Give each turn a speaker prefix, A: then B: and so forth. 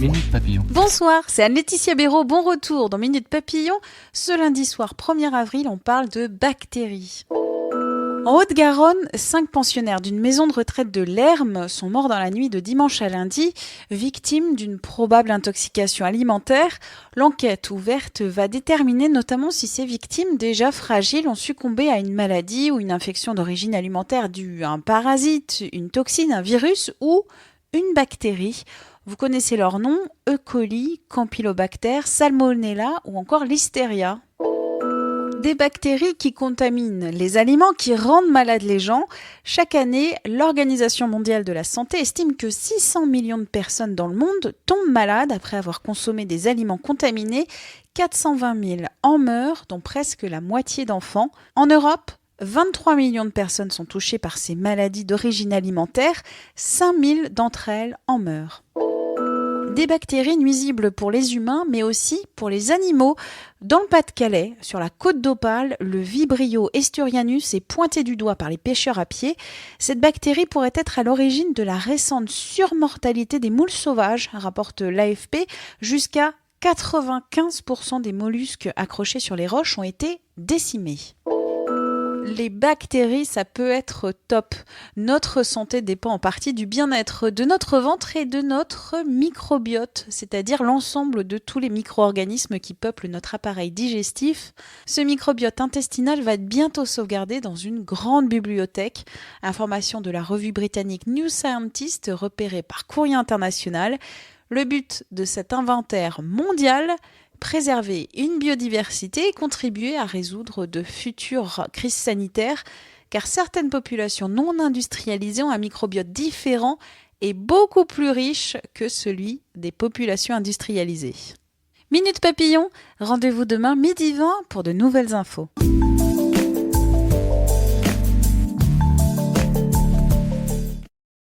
A: Minute Papillon.
B: Bonsoir, c'est Anne-Laetitia Béraud, bon retour dans Minute Papillon. Ce lundi soir 1er avril, on parle de bactéries. En Haute-Garonne, 5 pensionnaires d'une maison de retraite de Lermes sont morts dans la nuit de dimanche à lundi, victimes d'une probable intoxication alimentaire. L'enquête ouverte va déterminer notamment si ces victimes déjà fragiles ont succombé à une maladie ou une infection d'origine alimentaire due à un parasite, une toxine, un virus ou une bactérie. Vous connaissez leurs noms, E. coli, Campylobacter, Salmonella ou encore Listeria. Des bactéries qui contaminent les aliments, qui rendent malades les gens. Chaque année, l'Organisation mondiale de la santé estime que 600 millions de personnes dans le monde tombent malades après avoir consommé des aliments contaminés. 420 000 en meurent, dont presque la moitié d'enfants. En Europe, 23 millions de personnes sont touchées par ces maladies d'origine alimentaire. 5 000 d'entre elles en meurent. Des bactéries nuisibles pour les humains, mais aussi pour les animaux. Dans le Pas-de-Calais, sur la côte d'Opale, le Vibrio esturianus est pointé du doigt par les pêcheurs à pied. Cette bactérie pourrait être à l'origine de la récente surmortalité des moules sauvages, rapporte l'AFP. Jusqu'à 95% des mollusques accrochés sur les roches ont été décimés. Les bactéries, ça peut être top. Notre santé dépend en partie du bien-être de notre ventre et de notre microbiote, c'est-à-dire l'ensemble de tous les micro-organismes qui peuplent notre appareil digestif. Ce microbiote intestinal va être bientôt sauvegardé dans une grande bibliothèque. Information de la revue britannique New Scientist repérée par Courrier International. Le but de cet inventaire mondial, préserver une biodiversité et contribuer à résoudre de futures crises sanitaires, car certaines populations non industrialisées ont un microbiote différent et beaucoup plus riche que celui des populations industrialisées. Minute Papillon, rendez-vous demain 12h20 pour de nouvelles infos.